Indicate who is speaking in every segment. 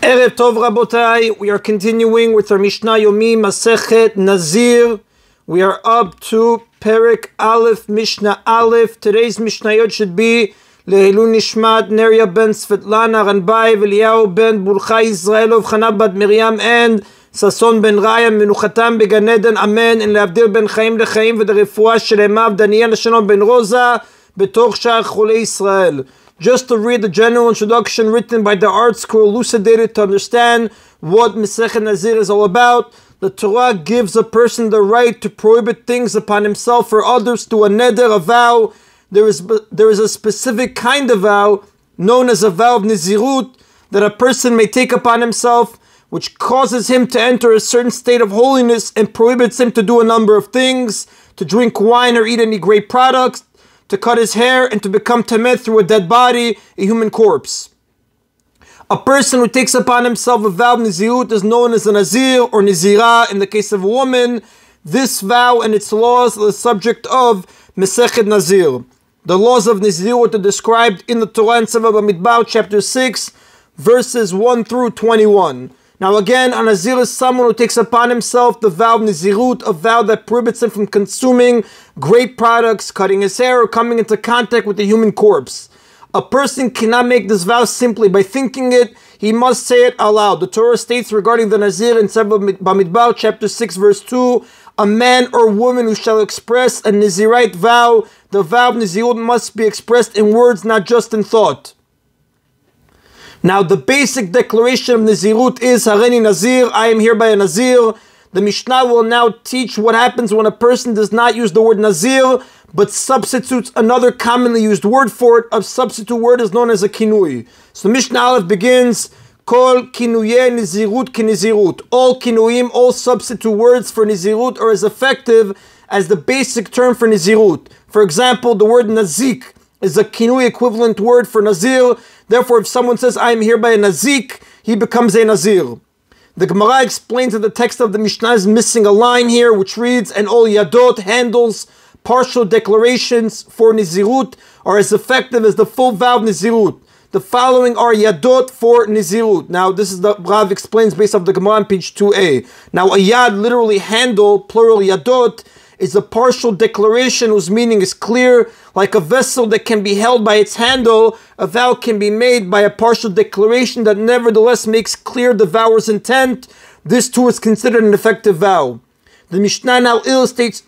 Speaker 1: Erev Tov Rabotai, we are continuing with our Mishna Yomi Masechet Nazir. We are up to Perek Aleph, Mishnah Aleph. Today's Mishnah Yod should be Lehilu Nishmat, Neria ben Svetlana, Ranbai, Eliyahu ben Burcha Israelov, Chana bat Miriam, and Sason ben Raya, Menuchatam began Eden, Amen, and Leavdil ben Chaim lechaim, v'derefua shelemav, Daniel Shalom ben Rosa, betoch shar Chulei Israel. Just to read the general introduction written by the art school, elucidated to understand what Masechet Nazir is all about. The Torah gives a person the right to prohibit things upon himself or others through a neder, a vow. There is a specific kind of vow, known as a vow of Nazirut, that a person may take upon himself, which causes him to enter a certain state of holiness and prohibits him to do a number of things, to drink wine or eat any grape products, to cut his hair, and to become tamed through a dead body, a human corpse. A person who takes upon himself a vow of Nazirut is known as a Nazir or Nazira in the case of a woman. This vow and its laws are the subject of Masechet Nazir. The laws of Nazirut are described in the Torah in Sefer Bamidbar, chapter 6, verses 1 through 21. Now again, a Nazir is someone who takes upon himself the vow of Nazirut, a vow that prohibits him from consuming grape products, cutting his hair, or coming into contact with a human corpse. A person cannot make this vow simply by thinking it, he must say it aloud. The Torah states regarding the Nazir in Sefer Bamidbar, chapter 6, verse 2, a man or woman who shall express a Nazirite vow, the vow of Nazirut must be expressed in words, not just in thought. Now, the basic declaration of Nazirut is Hareni Nazir, I am hereby a Nazir. The Mishnah will now teach what happens when a person does not use the word Nazir, but substitutes another commonly used word for it. A substitute word is known as a kinui. So Mishnah Aleph begins, Kol kinuye Nazirut ki Nazirut. All kinuim, all substitute words for Nazirut are as effective as the basic term for Nazirut. For example, the word Nazik is a kinui equivalent word for Nazir. Therefore, if someone says, I am hereby a Nazik, he becomes a Nazir. The Gemara explains that the text of the Mishnah is missing a line here, which reads, and all Yadot, handles, partial declarations for Nazirut are as effective as the full vow of Nazirut. The following are Yadot for Nazirut. Now, this is the Rav explains based off the Gemara on page 2a. Now, a Yad, literally handle, plural Yadot, is a partial declaration whose meaning is clear. Like a vessel that can be held by its handle, a vow can be made by a partial declaration that nevertheless makes clear the vower's intent. This too is considered an effective vow. The Mishnah now illustrates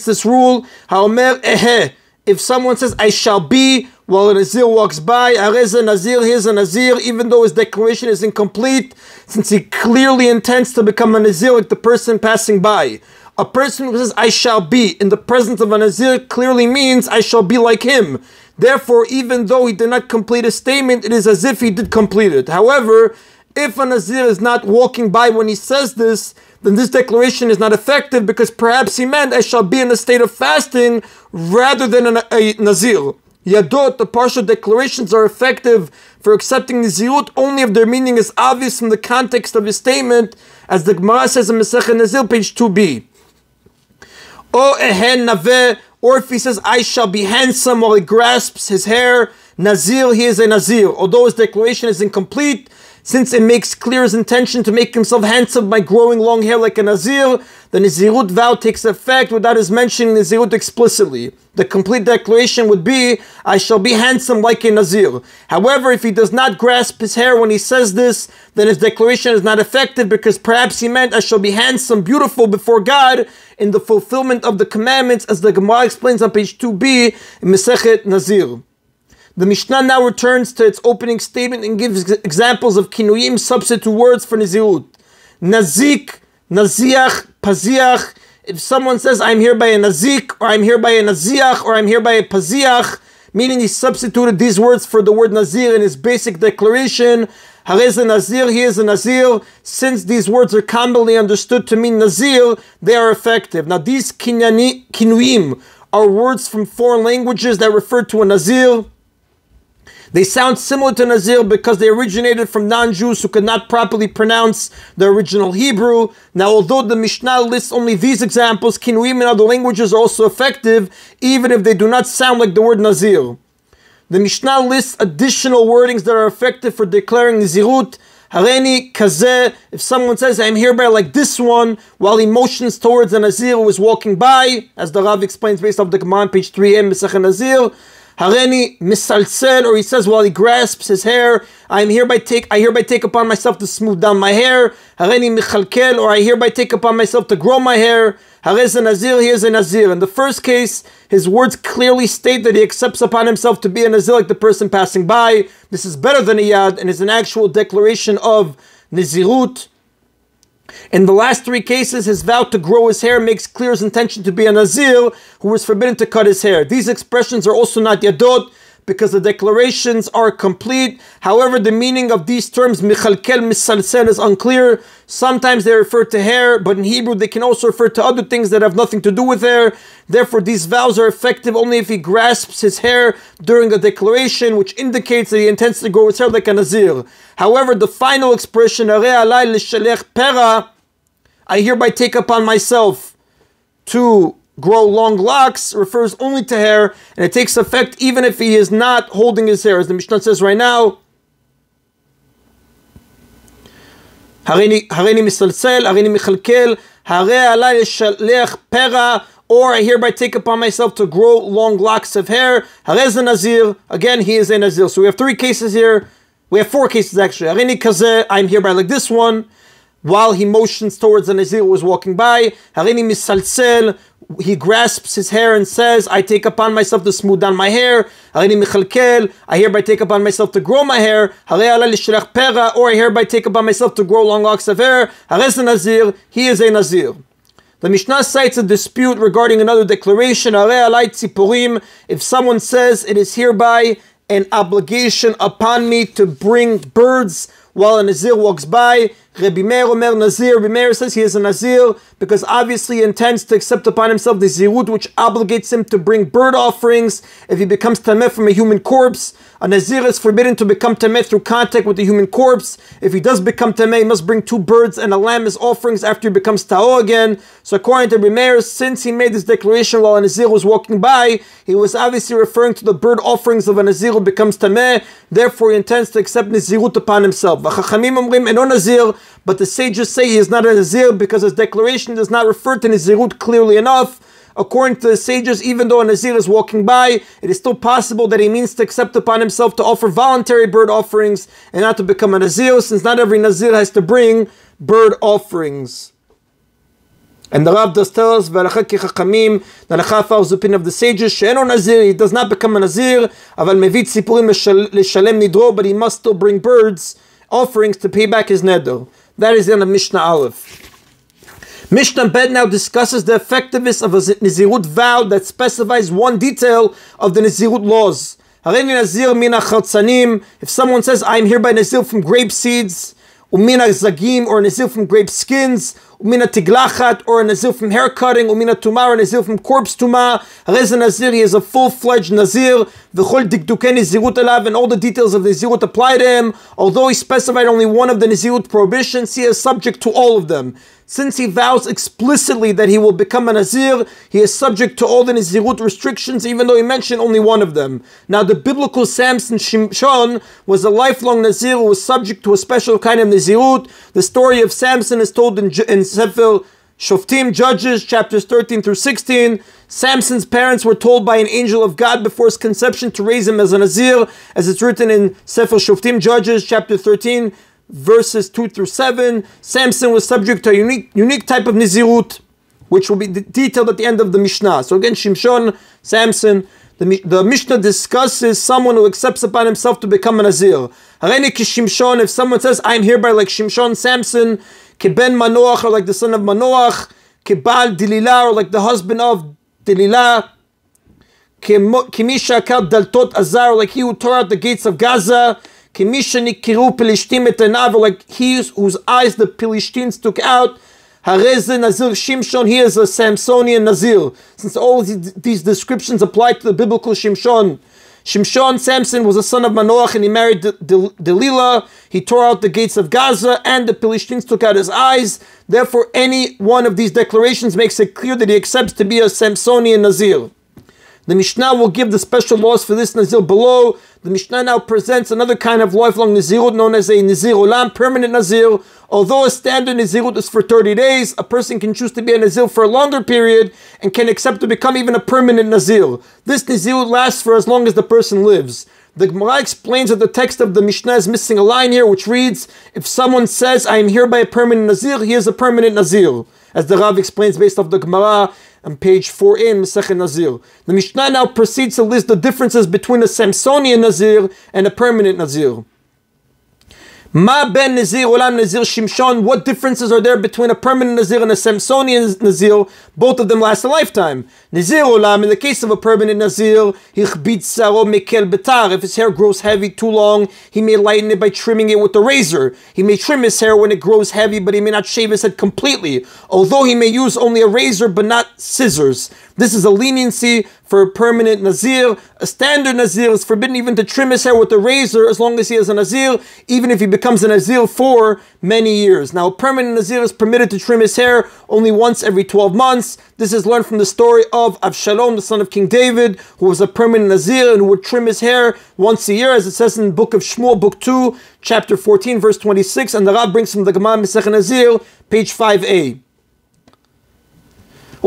Speaker 1: this rule. Haomer ehe. If someone says, I shall be, while a Nazir walks by, Arez a Nazir, he is a Nazir, even though his declaration is incomplete, since he clearly intends to become a Nazir like the person passing by. A person who says, I shall be, in the presence of a Nazir, clearly means, I shall be like him. Therefore, even though he did not complete a statement, it is as if he did complete it. However, if a Nazir is not walking by when he says this, then this declaration is not effective because perhaps he meant, I shall be in a state of fasting, rather than a Nazir. Yadot, the partial declarations, are effective for accepting Nazirut only if their meaning is obvious from the context of his statement, as the Gemara says in Masechet Nazir, page 2b. O ehen naveh, or if he says, I shall be handsome while he grasps his hair, Nazir, he is a Nazir. Although his declaration is incomplete, since it makes clear his intention to make himself handsome by growing long hair like a Nazir, the Nazirut vow takes effect without his mentioning Nazirut explicitly. The complete declaration would be, I shall be handsome like a Nazir. However, if he does not grasp his hair when he says this, then his declaration is not effective because perhaps he meant, I shall be handsome, beautiful before God in the fulfillment of the commandments, as the Gemara explains on page 2b in Masechet Nazir. The Mishnah now returns to its opening statement and gives examples of kinuyim, substitute words for Nazirut. Nazik, Naziach, Paziach. If someone says, I'm hereby a Nazik, or I'm hereby a Naziach, or I'm hereby a Paziach, meaning he substituted these words for the word Nazir in his basic declaration, Harez a Nazir, he is a Nazir. Since these words are commonly understood to mean Nazir, they are effective. Now these kinuyim are words from foreign languages that refer to a Nazir. They sound similar to Nazir because they originated from non-Jews who could not properly pronounce the original Hebrew. Now, although the Mishnah lists only these examples, kinuim in other languages are also effective, even if they do not sound like the word Nazir. The Mishnah lists additional wordings that are effective for declaring Nazirut. Hareni kazeh, if someone says, I'm hereby like this one, while he motions towards a Nazir who is walking by, as the Rav explains based off the Gemara on page 3a, Mesech Nazir. Hareni misalsel, or he says while he grasps his hair, I hereby take upon myself to smooth down my hair. Hareni michalkel, or I hereby take upon myself to grow my hair. Harez a Nazir, he is a Nazir. In the first case, his words clearly state that he accepts upon himself to be a Nazir like the person passing by. This is better than a Yad and is an actual declaration of Nazirut. In the last three cases, his vow to grow his hair makes clear his intention to be a Nazir who is forbidden to cut his hair. These expressions are also not Yadot because the declarations are complete. However, the meaning of these terms, Michalkel, Misalsel, is unclear. Sometimes they refer to hair, but in Hebrew they can also refer to other things that have nothing to do with hair. Therefore, these vows are effective only if he grasps his hair during a declaration, which indicates that he intends to grow his hair like a Nazir. However, the final expression, I hereby take upon myself to grow long locks, refers only to hair, and it takes effect even if he is not holding his hair. As the Mishnah says right now, Harini misalsel, harini michalkel, hare alay leshalech pera, or I hereby take upon myself to grow long locks of hair. Harez a Nazir, again he is a Nazir. So we have three cases here. We have four cases actually. Harini kazeh, I'm hereby like this one, while he motions towards a Nazir who is walking by. Harini misalsel, he grasps his hair and says, I take upon myself to smooth down my hair. Harini michalkel, I hereby take upon myself to grow my hair. Hare ala lishrech pera, or I hereby take upon myself to grow long locks of hair. Harez a Nazir, he is a Nazir. The Mishnah cites a dispute regarding another declaration. Hare alai tziporim, if someone says, it is hereby an obligation upon me to bring birds while a Nazir walks by. Rabbi Meir Omer Nazir. Rabbi Meir says he is a Nazir because obviously he intends to accept upon himself the zirut which obligates him to bring bird offerings if he becomes tameh from a human corpse. A Nazir is forbidden to become tameh through contact with the human corpse. If he does become tameh, he must bring 2 birds and a lamb as offerings after he becomes ta'o again. So according to Rabbi Meir, since he made this declaration while a Nazir was walking by, he was obviously referring to the bird offerings of a Nazir who becomes tameh. Therefore he intends to accept Nazirut upon himself. V'chachamim omrim eno Nazir, but the sages say he is not a Nazir because his declaration does not refer to Nazirut clearly enough. According to the sages, even though a Nazir is walking by, it is still possible that he means to accept upon himself to offer voluntary bird offerings and not to become a Nazir, since not every Nazir has to bring bird offerings. And the Rav does tell us, the Halacha follows the opinion of the sages, she'eno Nazir, he does not become a Nazir, aval mevit sipurim leshalem nidro, but he must still bring birds offerings to pay back his neder. That is in the Mishnah Aleph. Mishnah Bet now discusses the effectiveness of a Nazirut vow that specifies one detail of the Nazirut laws. Harini Nazir mina chaltzanim, if someone says, I am hereby Nazir from grape seeds, umina zagim, or Nazir from grape skins, umina tiglachat, or a Nazir from hair cutting, umina tumah, or a Nazir from corpse tumah. Harez Nazir, he is a full-fledged Nazir. V'chol dikduken Nazirut alav, and all the details of the Nazirut apply to him. Although he specified only one of the Nazirut prohibitions, he is subject to all of them. Since he vows explicitly that he will become a Nazir, he is subject to all the Nazirut restrictions, even though he mentioned only one of them. Now, the biblical Samson Shimshon was a lifelong Nazir who was subject to a special kind of Nazirut. The story of Samson is told in Sefer Shoftim, Judges, chapters 13 through 16. Samson's parents were told by an angel of God before his conception to raise him as a Nazir, as it's written in Sefer Shoftim, Judges, chapter 13, verses 2 through 7. Samson was subject to a unique type of Nazirut, which will be detailed at the end of the Mishnah. So again, Shimshon, Samson. The Mishnah discusses someone who accepts upon himself to become a Nazir. Hareni ki Shimshon, if someone says, I am hereby like Shimshon, Samson, ki ben Manoach, or like the son of Manoach, ki Baal Delilah, or like the husband of Delilah, ki Misha Akal Daltot Azar, or like he who tore out the gates of Gaza, ki Misha Nikiru Pelishtim et Enav, or like he whose eyes the Pelishtims took out. Harez Nazir Shimshon, he is a Samsonian Nazir. Since all these descriptions apply to the biblical Shimshon. Shimshon, Samson, was a son of Manoach and he married Delilah. He tore out the gates of Gaza and the Philistines took out his eyes. Therefore, any one of these declarations makes it clear that he accepts to be a Samsonian Nazir. The Mishnah will give the special laws for this Nazir below. The Mishnah now presents another kind of lifelong Nazirut known as a Nazir Olam, permanent Nazir. Although a standard Nazirut is for 30 days, a person can choose to be a Nazir for a longer period and can accept to become even a permanent Nazir. This Nazirut lasts for as long as the person lives. The Gemara explains that the text of the Mishnah is missing a line here, which reads, if someone says, I am hereby a permanent Nazir, he is a permanent Nazir. As the Rav explains based off the Gemara on page 4a in Masechet Nazir. The Mishnah now proceeds to list the differences between a Samsonian Nazir and a permanent Nazir. Ma ben Nazir Olam Nazir Shimshon. What differences are there between a permanent Nazir and a Samsonian Nazir? Both of them last a lifetime. Nazir Olam, in the case of a permanent Nazir, if his hair grows heavy too long, he may lighten it by trimming it with a razor. He may trim his hair when it grows heavy, but he may not shave his head completely, although he may use only a razor but not scissors. This is a leniency for a permanent Nazir. A standard Nazir is forbidden even to trim his hair with a razor as long as he is a Nazir, even if he becomes a Nazir for many years. Now, a permanent Nazir is permitted to trim his hair only once every 12 months. This is learned from the story of Avshalom, the son of King David, who was a permanent Nazir and who would trim his hair once a year, as it says in the book of Shmuel, book 2, chapter 14, verse 26, and the Rav brings from the Gemara Masechet Nazir, page 5a.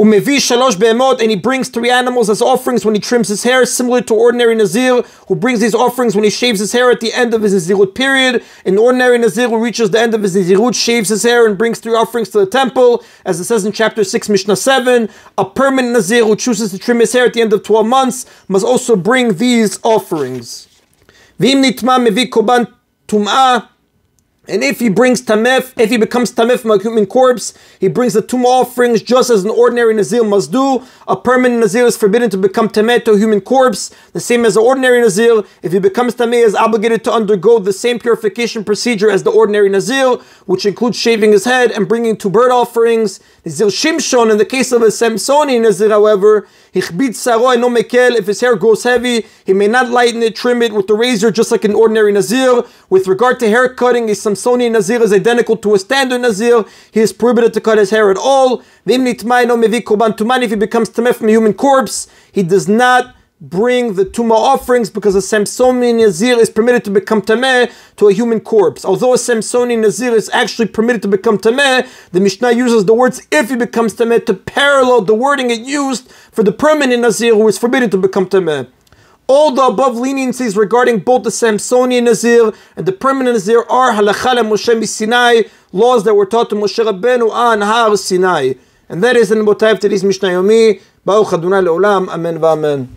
Speaker 1: And he brings 3 animals as offerings when he trims his hair, similar to ordinary Nazir, who brings these offerings when he shaves his hair at the end of his Nazirut period. An ordinary Nazir who reaches the end of his Nazirut shaves his hair and brings 3 offerings to the temple, as it says in chapter 6, Mishnah 7. A permanent Nazir who chooses to trim his hair at the end of 12 months must also bring these offerings. And if he brings tamef, if he becomes tamef from a human corpse, he brings the tumah offerings just as an ordinary Nazir must do. A permanent Nazir is forbidden to become tameh to a human corpse, the same as an ordinary Nazir. If he becomes tameh, he is obligated to undergo the same purification procedure as the ordinary Nazir, which includes shaving his head and bringing 2 bird offerings. Nazir Shimshon, in the case of a Samsonian Nazir, however, if his hair grows heavy, he may not lighten it, trim it with the razor just like an ordinary Nazir. With regard to hair cutting, a Samsonian Nazir is identical to a standard Nazir. He is prohibited to cut his hair at all. If he becomes tameh from a human corpse, he does not bring the tumah offerings because a Samsonian Nazir is permitted to become tameh to a human corpse. Although a Samsonian Nazir is actually permitted to become tameh, the Mishnah uses the words if he becomes tameh to parallel the wording it used for the permanent Nazir who is forbidden to become tameh. All the above leniencies regarding both the Samsonian Nazir and the permanent Nazir are halakha Moshe Sinai, laws that were taught to Moshe Rabbeinu on Har Sinai. And that is in the motif of today's Mishna Yomi. Baruch Adonai Le'olam. Amen v'amen.